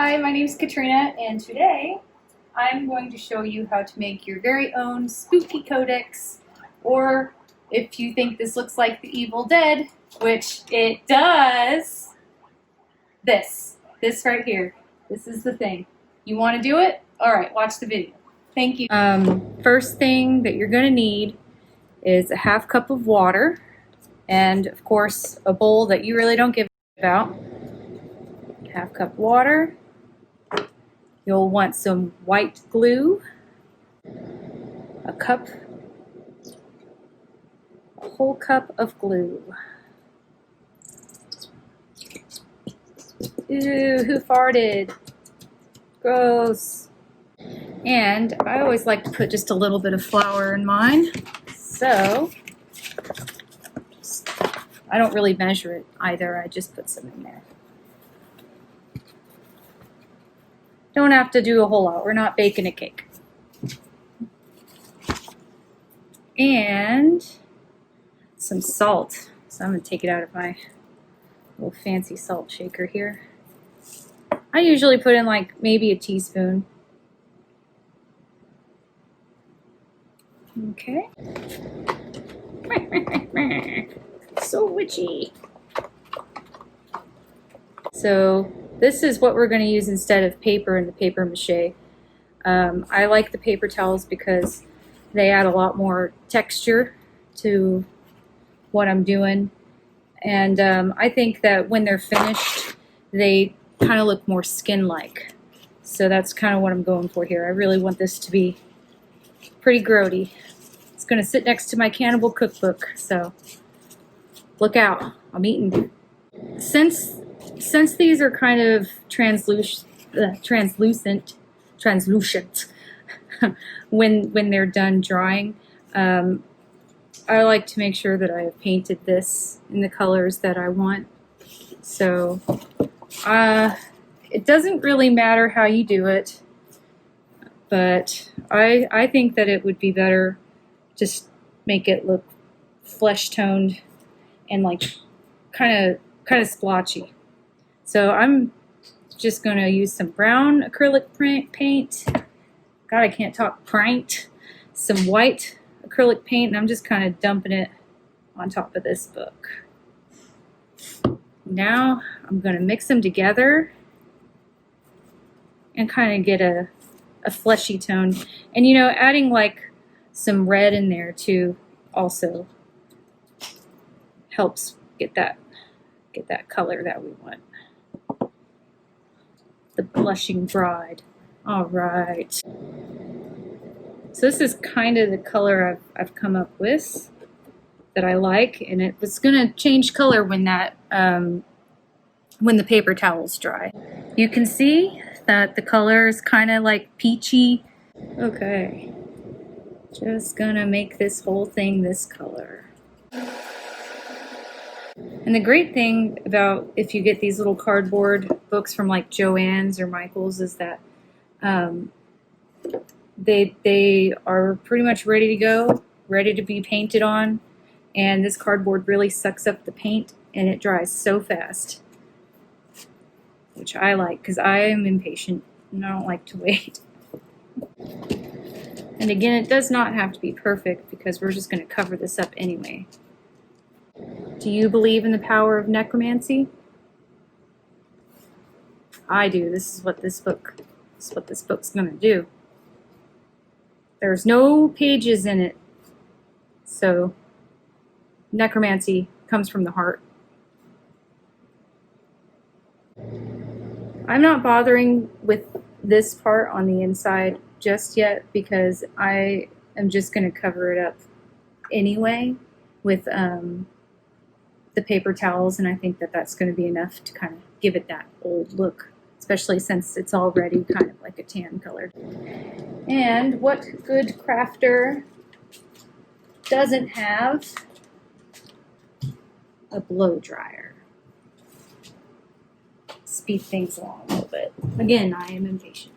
Hi, my name is Katrina, and today I'm going to show you how to make your very own spooky codex, or if you think this looks like the Evil Dead, which it does, this right here. This is the thing. You want to do it? Alright, watch the video. Thank you. First thing that you're going to need is a half cup of water, and of course a bowl that you really don't give about. Half cup water. You'll want some white glue, a whole cup of glue. Ew, who farted? Gross. And I always like to put just a little bit of flour in mine, so I don't really measure it either, I just put some in there. Don't have to do a whole lot. We're not baking a cake. And some salt. So I'm going to take it out of my little fancy salt shaker here. I usually put in like maybe a teaspoon. Okay. So witchy. So this is what we're going to use instead of paper and the paper mache. I like the paper towels because they add a lot more texture to what I'm doing. And I think that when they're finished, they kind of look more skin-like. So that's kind of what I'm going for here. I really want this to be pretty grody. It's going to sit next to my cannibal cookbook, so look out. I'm eating. Since these are kind of translucent when they're done drying, I like to make sure that I have painted this in the colors that I want. So it doesn't really matter how you do it, but I think that it would be better just make it look flesh toned and like kind of splotchy. So I'm just going to use some brown acrylic paint. God, I can't talk. Paint. Some white acrylic paint, and I'm just kind of dumping it on top of this book. Now I'm going to mix them together and kind of get a fleshy tone. And you know, adding like some red in there too also helps get that color that we want. The blushing bride. All right. So this is kind of the color I've come up with that I like, and it was gonna change color when the paper towel's dry. You can see that the color is kind of like peachy. Okay, just gonna make this whole thing this color. And the great thing about if you get these little cardboard books from like Joann's or Michael's is that they are pretty much ready to go, ready to be painted on, and this cardboard really sucks up the paint and it dries so fast, which I like because I am impatient and I don't like to wait. And again, it does not have to be perfect because we're just going to cover this up anyway. Do you believe in the power of necromancy? I do. This is what this book's going to do. There's no pages in it, so necromancy comes from the heart. I'm not bothering with this part on the inside just yet because I am just going to cover it up anyway with the paper towels, and I think that that's going to be enough to kind of give it that old look, especially since it's already kind of like a tan color. And what good crafter doesn't have a blow dryer? Speed things along a little bit. Again, I am impatient.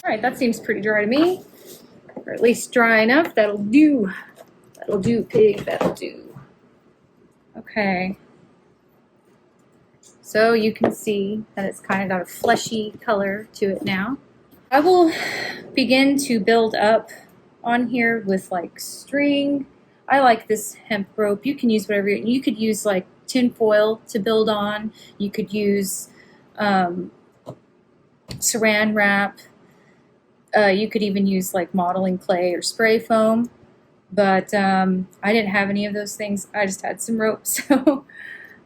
All right, that seems pretty dry to me, or at least dry enough. That'll do. That'll do, pig. That'll do. Okay. So you can see that it's kind of got a fleshy color to it now. I will begin to build up on here with like string. I like this hemp rope. You can use whatever. You could use like tin foil to build on. You could use saran wrap. You could even use like modeling clay or spray foam. But I didn't have any of those things. I just had some rope, so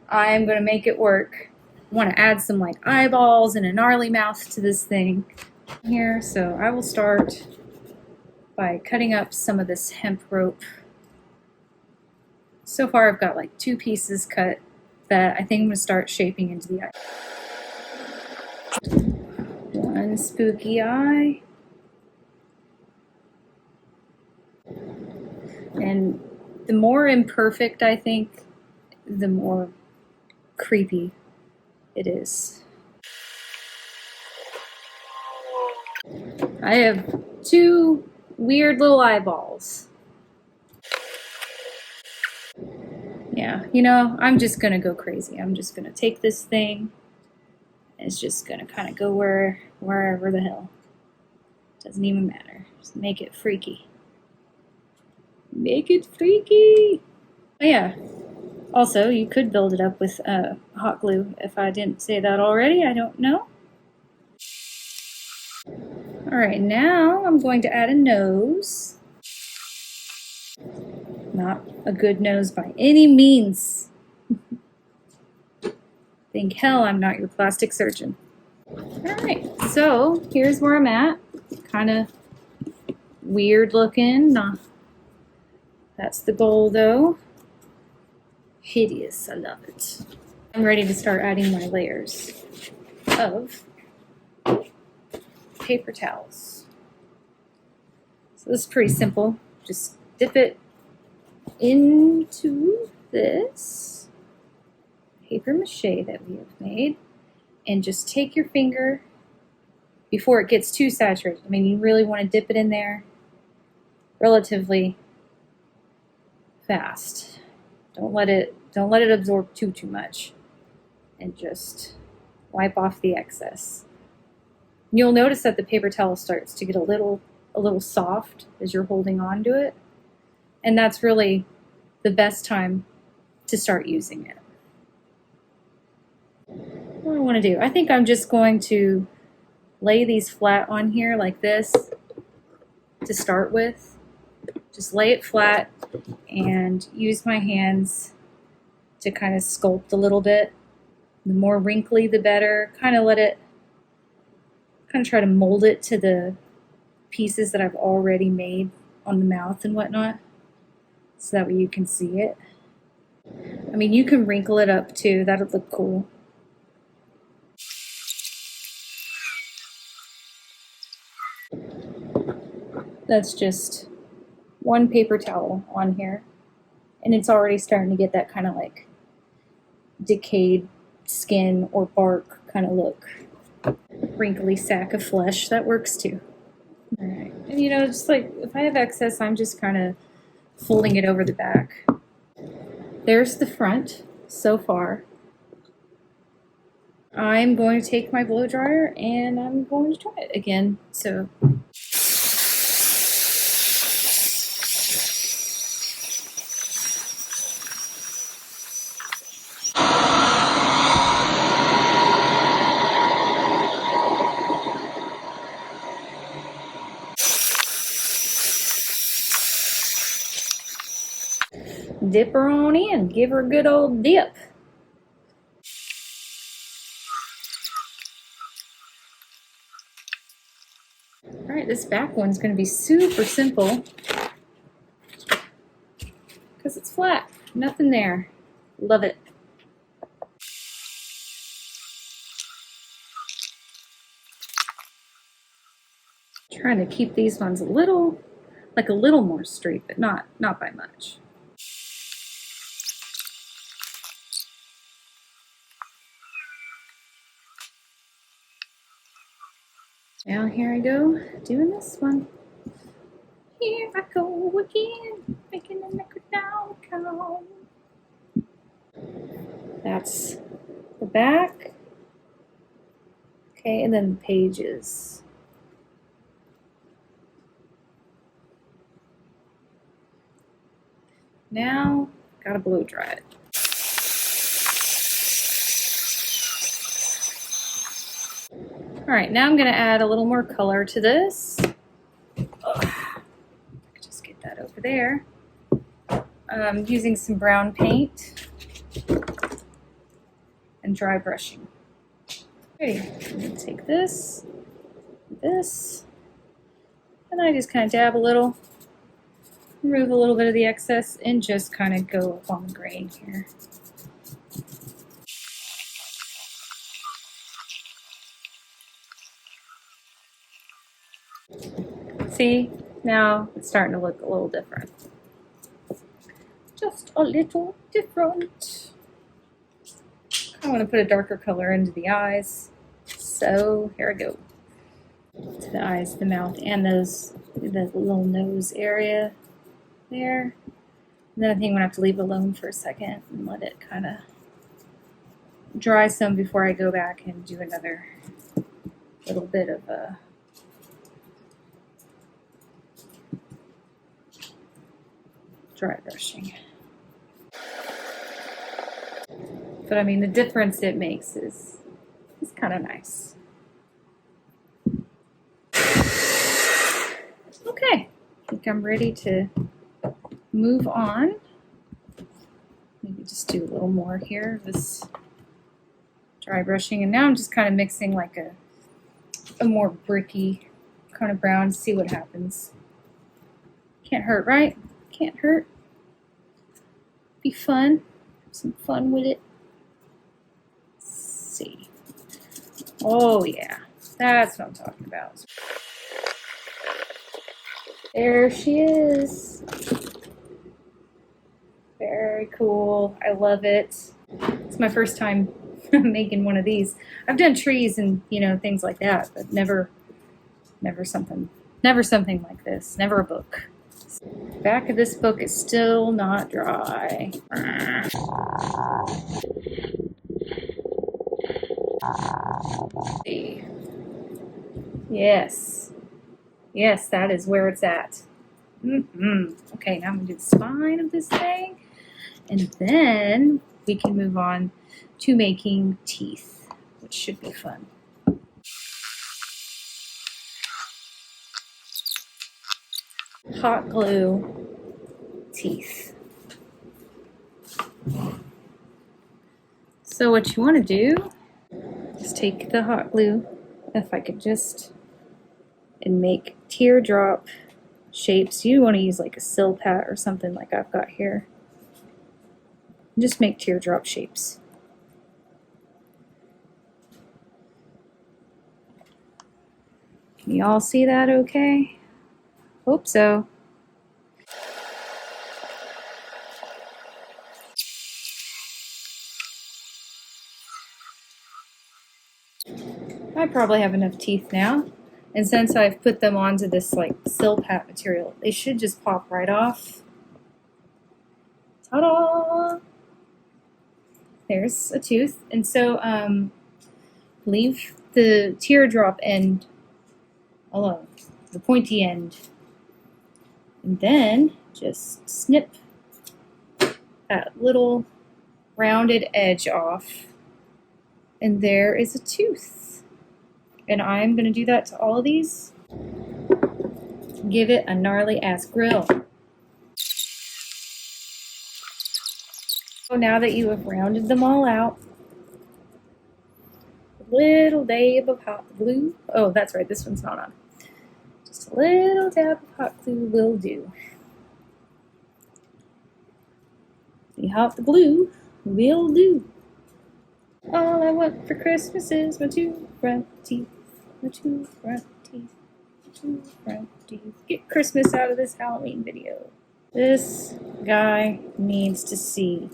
I'm going to make it work. I want to add some like eyeballs and a gnarly mouth to this thing here. So I will start by cutting up some of this hemp rope. So far I've got like 2 pieces cut that I think I'm going to start shaping into the eye. One spooky eye. And the more imperfect I think, the more creepy it is. I have 2 weird little eyeballs. Yeah, you know, I'm just gonna go crazy. I'm just gonna take this thing. It's just gonna kind of go wherever the hell. Doesn't even matter. Just make it freaky. Make it freaky. Oh yeah. Also, you could build it up with hot glue. If I didn't say that already, I don't know. All right, now I'm going to add a nose. Not a good nose by any means. Think hell, I'm not your plastic surgeon. All right, so here's where I'm at. Kind of weird looking. That's the goal though. Hideous, I love it. I'm ready to start adding my layers of paper towels. So this is pretty simple. Just dip it into this paper mache that we have made and just take your finger before it gets too saturated. I mean, you really want to dip it in there relatively fast. Don't let it absorb too much, and just wipe off the excess. You'll notice that the paper towel starts to get a little soft as you're holding on to it, and that's really the best time to start using it. What do I want to do? I think I'm just going to lay these flat on here like this to start with. Just lay it flat and use my hands to kind of sculpt a little bit. The more wrinkly, the better. Kind of try to mold it to the pieces that I've already made on the mouth and whatnot, so that way you can see it. I mean, you can wrinkle it up too. That'll look cool. That's just one paper towel on here, and it's already starting to get that kind of like decayed skin or bark kind of look. Wrinkly sack of flesh, that works too. All right, and you know, just like if I have excess, I'm just kind of folding it over the back. There's the front so far. I'm going to take my blow dryer and I'm going to try it again. So dip her on in, give her a good old dip. All right, this back one's going to be super simple because it's flat, nothing there. Love it. Trying to keep these ones a little more straight, but not by much. Now here I go, doing this one. Here I go again, making a Necronomicon. That's the back. Okay, and then the pages. Now, gotta blow dry it. All right, now I'm gonna add a little more color to this. Just get that over there. I'm using some brown paint and dry brushing. Okay, I'm gonna take this, and I just kind of dab a little, remove a little bit of the excess, and just kind of go up on the grain here. See, now it's starting to look a little different. Just a little different. I want to put a darker color into the eyes. So here I go. To the eyes, the mouth, and the little nose area there. And then I think I'm going to have to leave it alone for a second and let it kind of dry some before I go back and do another little bit of a dry brushing. But I mean, the difference it makes is kind of nice. Okay, I think I'm ready to move on. Maybe just do a little more here, this dry brushing. And now I'm just kind of mixing like a more bricky kind of brown to see what happens. Can't hurt, right? Can't hurt. Be fun. Have some fun with it. Let's see. Oh yeah, that's what I'm talking about. There she is. Very cool. I love it. It's my first time making one of these. I've done trees and things like that, but never something like this. Never a book. The back of this book is still not dry. See. Yes, that is where it's at. Okay, now I'm gonna do the spine of this thing, and then we can move on to making teeth, which should be fun. Hot glue teeth. So what you want to do is take the hot glue, if I could just, and make teardrop shapes. You want to use like a silpat or something like I've got here. Just make teardrop shapes. Can you all see that okay? Hope so. I probably have enough teeth now. And since I've put them onto this like silpat material, they should just pop right off. Ta-da! There's a tooth. And so leave the teardrop end alone, the pointy end. And then just snip that little rounded edge off. And there is a tooth. And I'm going to do that to all of these. Give it a gnarly ass grill. So now that you have rounded them all out, a little dab of hot glue. Oh, that's right, this one's not on. Just a little dab of hot glue will do. The hot glue will do. All I want for Christmas is my two front teeth. My two front teeth. My two front teeth. Get Christmas out of this Halloween video. This guy needs to see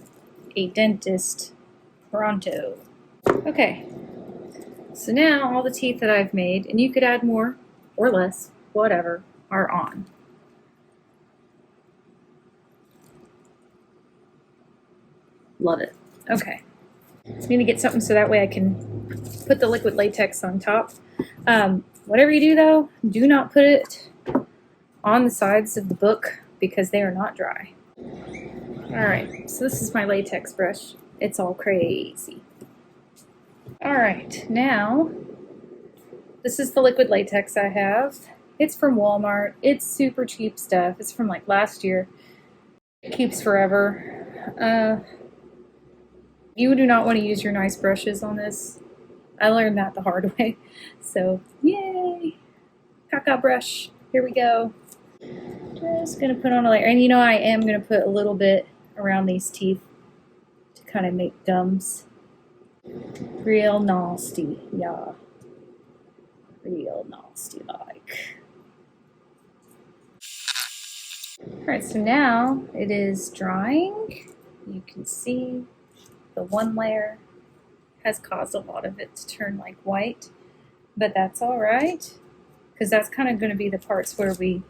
a dentist pronto. Okay, so now all the teeth that I've made, and you could add more or less, whatever, are on. Love it. Okay. So I'm going to get something so that way I can put the liquid latex on top. Whatever you do though, do not put it on the sides of the book because they are not dry. Alright, so this is my latex brush. It's all crazy. Alright, now this is the liquid latex I have. It's from Walmart. It's super cheap stuff. It's from like last year. It keeps forever. You do not want to use your nice brushes on this. I learned that the hard way. So, yay! Caca brush. Here we go. Just gonna put on a layer. And you know, I am gonna put a little bit around these teeth to kind of make gums. Real nasty, yeah. Real nasty like. Alright, so now it is drying. You can see the one layer has caused a lot of it to turn like white, but that's alright, because that's kind of going to be the parts where we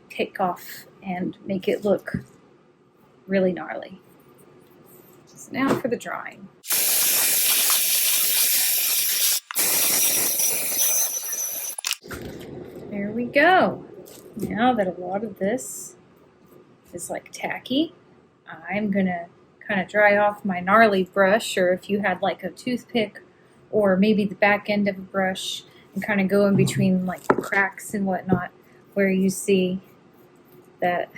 pick off and make it look really gnarly. So now for the drying. There we go. Now that a lot of this is like tacky, I'm gonna kind of dry off my gnarly brush, or if you had like a toothpick or maybe the back end of a brush, and kind of go in between like the cracks and whatnot where you see that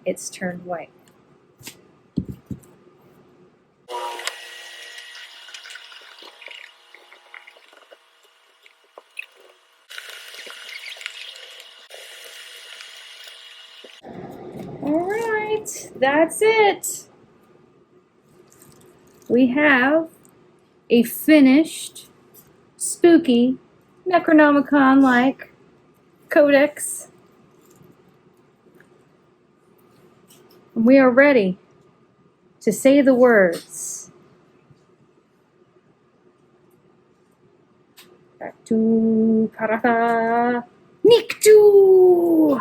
it's turned white. Alright, that's it. We have a finished, spooky, Necronomicon-like codex. And we are ready to say the words. Back to Karaka Niktu!